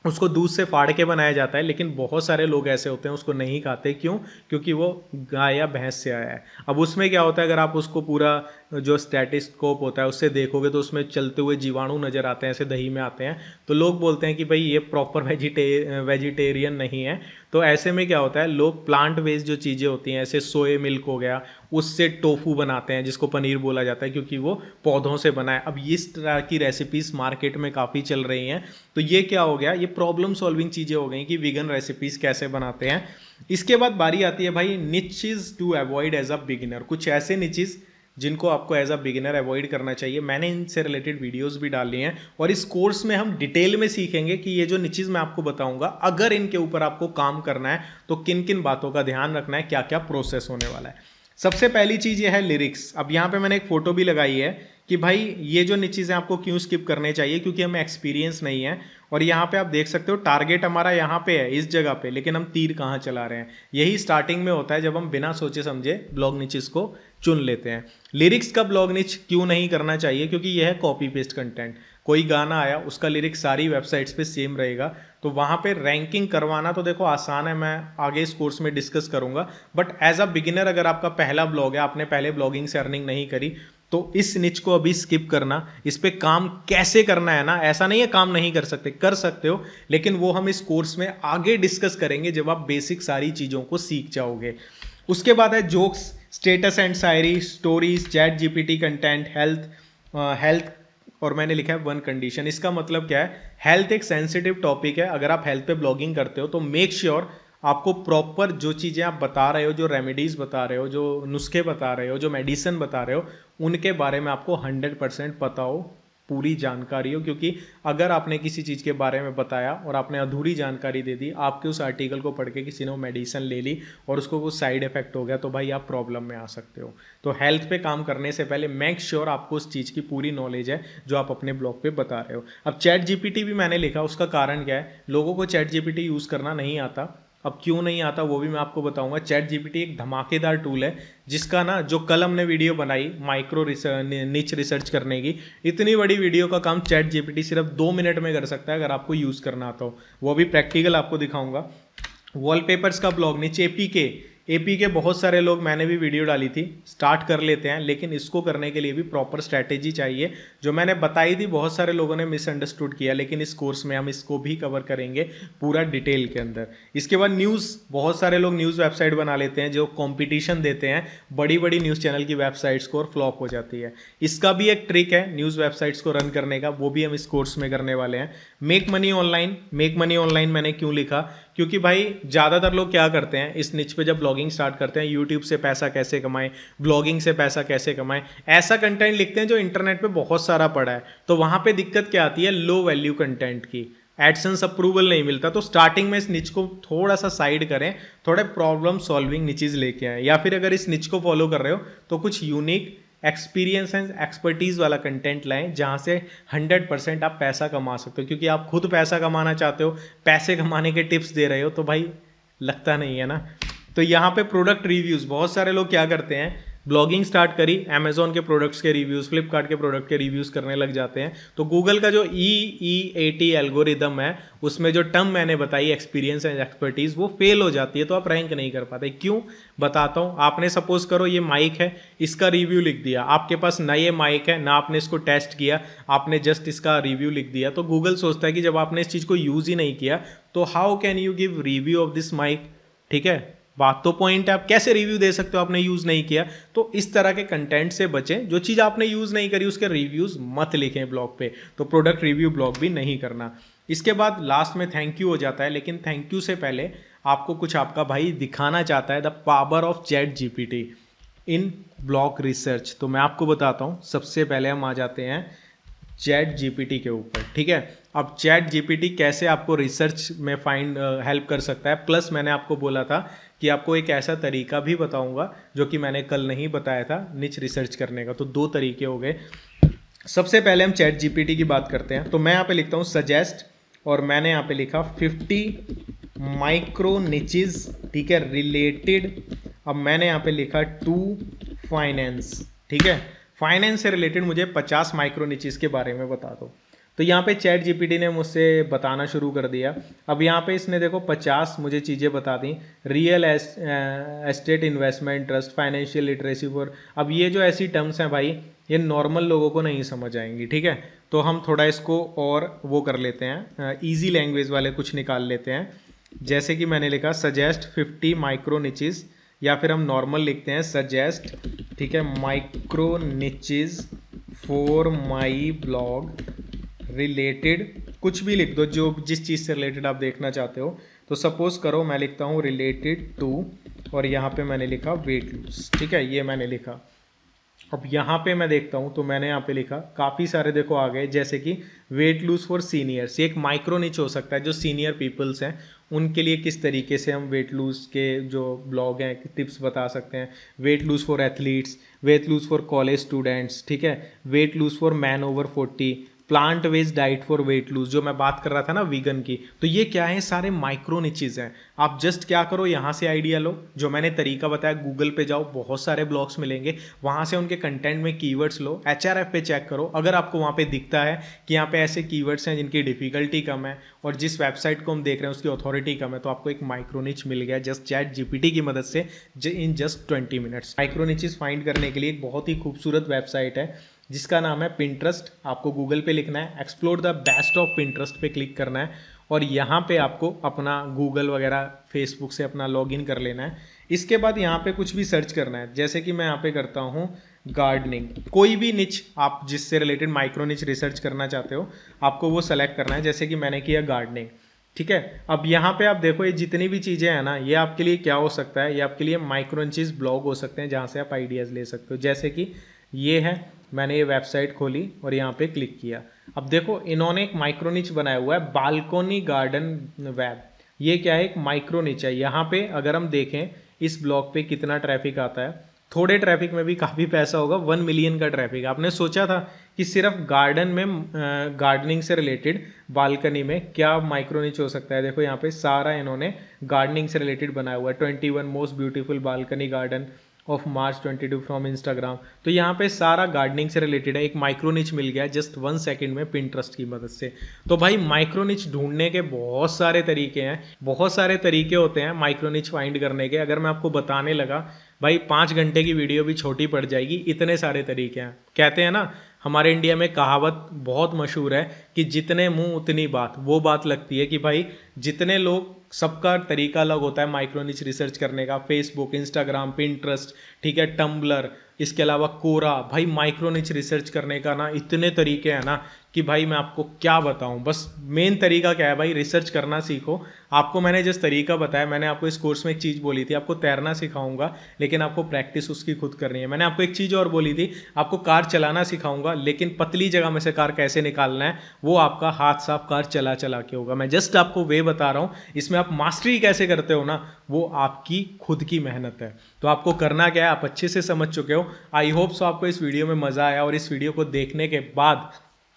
उसको दूध से फाड़ के बनाया जाता है, लेकिन बहुत सारे लोग ऐसे होते हैं उसको नहीं खाते। क्यों? क्योंकि वो गाय या भैंस से आया है। अब उसमें क्या होता है, अगर आप उसको पूरा जो स्टेटिस्कोप होता है उससे देखोगे तो उसमें चलते हुए जीवाणु नजर आते हैं, ऐसे दही में आते हैं, तो लोग बोलते हैं कि भाई ये प्रॉपर वेजिटेरियन नहीं है। तो ऐसे में क्या होता है, लोग प्लांट बेस्ड जो चीज़ें होती हैं, ऐसे सोए मिल्क हो गया, उससे टोफू बनाते हैं जिसको पनीर बोला जाता है, क्योंकि वो पौधों से बना है। अब इस तरह की रेसिपीज मार्केट में काफ़ी चल रही हैं। तो ये क्या हो गया, ये प्रॉब्लम सॉल्विंग चीज़ें हो गई कि वीगन रेसिपीज कैसे बनाते हैं। इसके बाद बारी आती है भाई niches to avoid as a beginner. कुछ ऐसे निचेस जिनको आपको एज अ बिगिनर अवॉइड करना चाहिए। मैंने इनसे रिलेटेड वीडियोस भी डाली हैं और इस कोर्स में हम डिटेल में सीखेंगे कि ये जो निचेस मैं आपको बताऊंगा, अगर इनके ऊपर आपको काम करना है तो किन किन बातों का ध्यान रखना है, क्या क्या प्रोसेस होने वाला है। सबसे पहली चीज ये है लिरिक्स। अब यहाँ पे मैंने एक फोटो भी लगाई है कि भाई ये जो निचेस हैं आपको क्यों स्किप करने चाहिए, क्योंकि हमें एक्सपीरियंस नहीं है। और यहाँ पे आप देख सकते हो टारगेट हमारा यहाँ पे है, इस जगह पे, लेकिन हम तीर कहाँ चला रहे हैं। यही स्टार्टिंग में होता है जब हम बिना सोचे समझे ब्लॉग निचेस को चुन लेते हैं। लिरिक्स का ब्लॉग निच क्यों नहीं करना चाहिए, क्योंकि यह है कॉपी पेस्ट कंटेंट। कोई गाना आया, उसका लिरिक्स सारी वेबसाइट्स पे सेम रहेगा, तो वहाँ पे रैंकिंग करवाना तो देखो आसान है, मैं आगे इस कोर्स में डिस्कस करूँगा। बट एज अ बिगिनर अगर आपका पहला ब्लॉग है, आपने पहले ब्लॉगिंग से अर्निंग नहीं करी, तो इस निच को अभी स्किप करना। इस पे काम कैसे करना है ना, ऐसा नहीं है काम नहीं कर सकते, कर सकते हो, लेकिन वो हम इस कोर्स में आगे डिस्कस करेंगे जब आप बेसिक सारी चीज़ों को सीख जाओगे। उसके बाद है jokes, status and Shayari, stories, chat GPT content, health और मैंने लिखा है 1 कंडीशन। इसका मतलब क्या है, हेल्थ एक सेंसिटिव टॉपिक है। अगर आप हेल्थ पे ब्लॉगिंग करते हो तो मेक श्योर आपको प्रॉपर जो चीज़ें आप बता रहे हो, जो रेमेडीज़ बता रहे हो, जो नुस्खे बता रहे हो, जो मेडिसिन बता रहे हो, उनके बारे में आपको 100% पता हो, पूरी जानकारी हो। क्योंकि अगर आपने किसी चीज़ के बारे में बताया और आपने अधूरी जानकारी दे दी, आपके उस आर्टिकल को पढ़ के किसी ने वो मेडिसिन ले ली और उसको कुछ साइड इफेक्ट हो गया, तो भाई आप प्रॉब्लम में आ सकते हो। तो हेल्थ पे काम करने से पहले मेक श्योर आपको उस चीज़ की पूरी नॉलेज है जो आप अपने ब्लॉग पे बता रहे हो। अब चैट जीपीटी भी मैंने लिखा, उसका कारण क्या है, लोगों को चैट जीपीटी यूज़ करना नहीं आता। अब क्यों नहीं आता वो भी मैं आपको बताऊंगा। चैट जीपीटी एक धमाकेदार टूल है, जिसका ना जो कल हमने वीडियो बनाई माइक्रो निच रिसर्च करने की, इतनी बड़ी वीडियो का काम चैट जीपीटी सिर्फ 2 मिनट में कर सकता है अगर आपको यूज़ करना आता हो। वो भी प्रैक्टिकल आपको दिखाऊंगा। वॉलपेपर्स का ब्लॉग निच, एपी के बहुत सारे लोग, मैंने भी वीडियो डाली थी, स्टार्ट कर लेते हैं, लेकिन इसको करने के लिए भी प्रॉपर स्ट्रैटेजी चाहिए जो मैंने बताई थी। बहुत सारे लोगों ने मिसअंडरस्टूड किया, लेकिन इस कोर्स में हम इसको भी कवर करेंगे पूरा डिटेल के अंदर। इसके बाद न्यूज़, बहुत सारे लोग न्यूज़ वेबसाइट बना लेते हैं जो कंपटीशन देते हैं बड़ी बड़ी न्यूज़ चैनल की वेबसाइट्स को, और फ्लॉप हो जाती है। इसका भी एक ट्रिक है न्यूज़ वेबसाइट्स को रन करने का, वो भी हम इस कोर्स में करने वाले हैं। Make money online, make money online मैंने क्यों लिखा, क्योंकि भाई ज़्यादातर लोग क्या करते हैं इस निच पे जब ब्लॉगिंग स्टार्ट करते हैं, यूट्यूब से पैसा कैसे कमाएं, ब्लॉगिंग से पैसा कैसे कमाएं, ऐसा कंटेंट लिखते हैं जो इंटरनेट पे बहुत सारा पड़ा है। तो वहाँ पे दिक्कत क्या आती है, लो वैल्यू कंटेंट की, एडसेंस अप्रूवल नहीं मिलता। तो स्टार्टिंग में इस निच को थोड़ा सा साइड करें, थोड़े प्रॉब्लम सॉल्विंग निचेज लेके आए, या फिर अगर इस निच को फॉलो कर रहे हो तो कुछ यूनिक एक्सपीरियंस एंड एक्सपर्टीज वाला कंटेंट लाएं जहां से 100% आप पैसा कमा सकते हो। क्योंकि आप खुद पैसा कमाना चाहते हो, पैसे कमाने के टिप्स दे रहे हो, तो भाई लगता नहीं है ना। तो यहाँ पे प्रोडक्ट रिव्यूज, बहुत सारे लोग क्या करते हैं, ब्लॉगिंग स्टार्ट करी, अमेजोन के प्रोडक्ट्स के रिव्यूज, फ्लिपकार्ट के प्रोडक्ट के रिव्यूज करने लग जाते हैं। तो गूगल का जो EEAT एल्गोरिदम है, उसमें जो टर्म मैंने बताई एक्सपीरियंस एंड एक्सपर्टीज, वो फेल हो जाती है, तो आप रैंक नहीं कर पाते। क्यों, बताता हूँ। आपने सपोज करो ये माइक है, इसका रिव्यू लिख दिया, आपके पास ना ये माइक है ना आपने इसको टेस्ट किया, आपने जस्ट इसका रिव्यू लिख दिया। तो गूगल सोचता है कि जब आपने इस चीज़ को यूज़ ही नहीं किया तो how can you give review of this mic. ठीक है, बात तो पॉइंट है, आप कैसे रिव्यू दे सकते हो, आपने यूज नहीं किया। तो इस तरह के कंटेंट से बचें, जो चीज आपने यूज नहीं करी उसके रिव्यूज मत लिखें ब्लॉग पे। तो प्रोडक्ट रिव्यू ब्लॉग भी नहीं करना। इसके बाद लास्ट में थैंक यू हो जाता है, लेकिन थैंक यू से पहले आपको कुछ आपका भाई दिखाना चाहता है, the power of chat GPT in blog research. तो मैं आपको बताता हूँ। सबसे पहले हम आ जाते हैं चैट जीपीटी के ऊपर। ठीक है, अब चैट जीपीटी कैसे आपको रिसर्च में फाइंड हेल्प कर सकता है, प्लस मैंने आपको बोला था कि आपको एक ऐसा तरीका भी बताऊंगा जो कि मैंने कल नहीं बताया था निच रिसर्च करने का। तो 2 तरीके हो गए। सबसे पहले हम चैट जीपीटी की बात करते हैं। तो मैं यहाँ पे लिखता हूँ सजेस्ट, और मैंने यहाँ पे लिखा 50 माइक्रो निचेस, ठीक है, रिलेटेड। अब मैंने यहाँ पे लिखा टू फाइनेंस। ठीक है, फाइनेंस से रिलेटेड मुझे 50 माइक्रो निचेस के बारे में बता दो। तो यहाँ पे चैट जीपीटी ने मुझसे बताना शुरू कर दिया। अब यहाँ पे इसने देखो 50 मुझे चीज़ें बता दी, real estate investment trust, financial literacy for. अब ये जो ऐसी टर्म्स हैं भाई, ये नॉर्मल लोगों को नहीं समझ आएंगी। ठीक है, तो हम थोड़ा इसको और वो कर लेते हैं, ईजी लैंग्वेज वाले कुछ निकाल लेते हैं। जैसे कि मैंने लिखा सजेस्ट 50 माइक्रो निचेस, या फिर हम नॉर्मल लिखते हैं सजेस्ट, ठीक है, micro niches for my blog related, कुछ भी लिख दो जो जिस चीज़ से रिलेटेड आप देखना चाहते हो। तो सपोज करो मैं लिखता हूँ रिलेटेड टू, और यहाँ पे मैंने लिखा वेट लूज। ठीक है, ये मैंने लिखा। अब यहाँ पे मैं देखता हूँ, तो मैंने यहाँ पे लिखा काफ़ी सारे देखो आ गए, जैसे कि वेट लूज फॉर सीनियर्स। ये एक माइक्रो निच हो सकता है, जो सीनियर पीपल्स हैं उनके लिए किस तरीके से हम वेट लूज के जो ब्लॉग हैं टिप्स बता सकते हैं। Weight lose for athletes, weight lose for college students, ठीक है, weight lose for man over 40, plant based diet for weight lose, जो मैं बात कर रहा था ना वीगन की। तो ये क्या है, सारे माइक्रो निचेस हैं। आप जस्ट क्या करो, यहाँ से आइडिया लो, जो मैंने तरीका बताया, गूगल पे जाओ, बहुत सारे ब्लॉग्स मिलेंगे, वहाँ से उनके कंटेंट में कीवर्ड्स लो, HRF पे चेक करो। अगर आपको वहाँ पे दिखता है कि यहाँ पे ऐसे कीवर्ड्स हैं जिनकी डिफिकल्टी कम है और जिस वेबसाइट को हम देख रहे हैं उसकी अथॉरिटी कम है, तो आपको एक माइक्रो निच मिल गया जस्ट चैट जीपीटी की मदद से in just 20 minutes. Micro niches find करने के लिए एक बहुत ही खूबसूरत वेबसाइट है जिसका नाम है पिंटरेस्ट। आपको गूगल पे लिखना है explore the best of Pinterest पे क्लिक करना है, और यहाँ पे आपको अपना गूगल वगैरह फेसबुक से अपना लॉगिन कर लेना है। इसके बाद यहाँ पे कुछ भी सर्च करना है, जैसे कि मैं यहाँ पे करता हूँ गार्डनिंग। कोई भी निच आप जिससे रिलेटेड माइक्रो निच रिसर्च करना चाहते हो, आपको वो सेलेक्ट करना है, जैसे कि मैंने किया गार्डनिंग। ठीक है, अब यहाँ पे आप देखो ये जितनी भी चीज़ें हैं ना, ये आपके लिए क्या हो सकता है, ये आपके लिए माइक्रो निचेस ब्लॉग हो सकते हैं जहाँ से आप आइडियाज़ ले सकते हो। जैसे कि ये है, मैंने ये वेबसाइट खोली और यहाँ पे क्लिक किया। अब देखो इन्होंने एक माइक्रो निच बनाया हुआ है, बालकोनी गार्डन वेब। ये क्या है, एक माइक्रो निच है। यहाँ पे अगर हम देखें इस ब्लॉग पे कितना ट्रैफिक आता है, थोड़े ट्रैफिक में भी काफ़ी पैसा होगा, 1 मिलियन का ट्रैफिक। आपने सोचा था कि सिर्फ गार्डन में गार्डनिंग से रिलेटेड बालकनी में क्या माइक्रो निच हो सकता है। देखो यहाँ पे सारा इन्होंने गार्डनिंग से रिलेटेड बनाया हुआ है, 21 most beautiful balcony garden, of March 22 from Instagram. तो यहाँ पे सारा गार्डनिंग से रिलेटेड है। एक माइक्रो निच मिल गया जस्ट 1 सेकंड में पिंटरेस्ट की मदद से। तो भाई माइक्रो निच ढूंढने के बहुत सारे तरीके हैं, बहुत सारे तरीके होते हैं माइक्रो निच फाइंड करने के। अगर मैं आपको बताने लगा भाई 5 घंटे की वीडियो भी छोटी पड़ जाएगी, इतने सारे तरीके हैं। कहते हैं ना, हमारे इंडिया में कहावत बहुत मशहूर है कि जितने मुंह उतनी बात। वो बात लगती है कि भाई जितने लोग, सबका तरीका अलग होता है माइक्रो निच रिसर्च करने का। फेसबुक, इंस्टाग्राम, पिंटरेस्ट, ठीक है, टम्बलर, इसके अलावा कोरा। भाई माइक्रो निच रिसर्च करने का ना इतने तरीके हैं ना कि भाई मैं आपको क्या बताऊं। बस मेन तरीका क्या है भाई, रिसर्च करना सीखो। आपको मैंने जिस तरीका बताया, मैंने आपको इस कोर्स में एक चीज़ बोली थी, आपको तैरना सिखाऊंगा लेकिन आपको प्रैक्टिस उसकी खुद करनी है। मैंने आपको एक चीज़ और बोली थी, आपको कार चलाना सिखाऊंगा लेकिन पतली जगह में से कार कैसे निकालना है वो आपका हाथ साफ कार चला चला के होगा। मैं जस्ट आपको वे बता रहा हूँ, इसमें आप मास्टरी कैसे करते हो ना, वो आपकी खुद की मेहनत है। तो आपको करना क्या है, आप अच्छे से समझ चुके हो। आई होप सो आपको इस वीडियो में मज़ा आया और इस वीडियो को देखने के बाद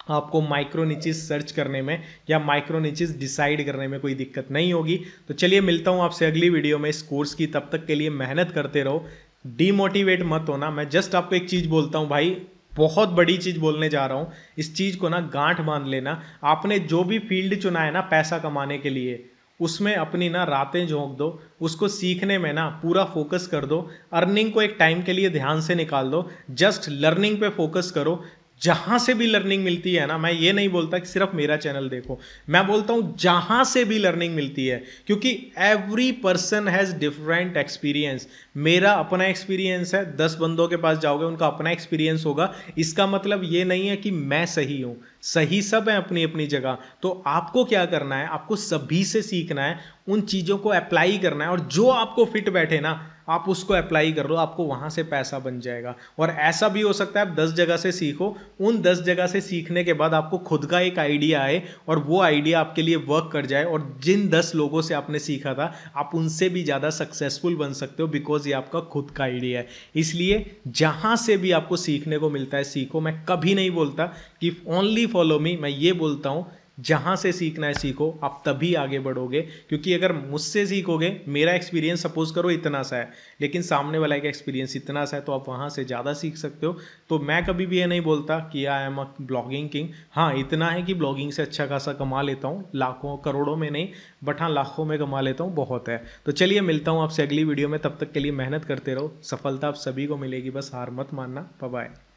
आपको माइक्रो निचेस सर्च करने में या माइक्रो निचेस डिसाइड करने में कोई दिक्कत नहीं होगी। तो चलिए मिलता हूँ आपसे अगली वीडियो में इस कोर्स की। तब तक के लिए मेहनत करते रहो, डीमोटिवेट मत होना। मैं जस्ट आपको एक चीज़ बोलता हूँ भाई, बहुत बड़ी चीज़ बोलने जा रहा हूँ, इस चीज़ को ना गांठ बांध लेना। आपने जो भी फील्ड चुना है ना पैसा कमाने के लिए, उसमें अपनी ना रातें झोंक दो, उसको सीखने में ना पूरा फोकस कर दो। अर्निंग को एक टाइम के लिए ध्यान से निकाल दो, जस्ट लर्निंग पे फोकस करो। जहां से भी लर्निंग मिलती है ना, मैं ये नहीं बोलता कि सिर्फ मेरा चैनल देखो, मैं बोलता हूं जहां से भी लर्निंग मिलती है, क्योंकि every person has different experience. मेरा अपना एक्सपीरियंस है, 10 बंदों के पास जाओगे उनका अपना एक्सपीरियंस होगा। इसका मतलब ये नहीं है कि मैं सही हूं, सही सब है अपनी अपनी जगह। तो आपको क्या करना है, आपको सभी से सीखना है, उन चीज़ों को अप्लाई करना है और जो आपको फिट बैठे ना आप उसको अप्लाई कर लो, आपको वहां से पैसा बन जाएगा। और ऐसा भी हो सकता है आप 10 जगह से सीखो, उन 10 जगह से सीखने के बाद आपको खुद का एक आइडिया आए और वो आइडिया आपके लिए वर्क कर जाए और जिन 10 लोगों से आपने सीखा था आप उनसे भी ज़्यादा सक्सेसफुल बन सकते हो, बिकॉज ये आपका खुद का आइडिया है। इसलिए जहां से भी आपको सीखने को मिलता है सीखो। मैं कभी नहीं बोलता कि ओनली फॉलो मी, मैं ये बोलता हूं जहां से सीखना है सीखो, आप तभी आगे बढ़ोगे। क्योंकि अगर मुझसे सीखोगे, मेरा एक्सपीरियंस सपोज करो इतना सा है लेकिन सामने वाला का एक्सपीरियंस इतना सा है, तो आप वहां से ज़्यादा सीख सकते हो। तो मैं कभी भी ये नहीं बोलता कि I am a blogging king. हाँ इतना है कि ब्लॉगिंग से अच्छा खासा कमा लेता हूँ, लाखों करोड़ों में नहीं बट हाँ लाखों में कमा लेता हूँ, बहुत है। तो चलिए मिलता हूँ आपसे अगली वीडियो में, तब तक के लिए मेहनत करते रहो, सफलता आप सभी को मिलेगी, बस हार मत मानना। Bye bye.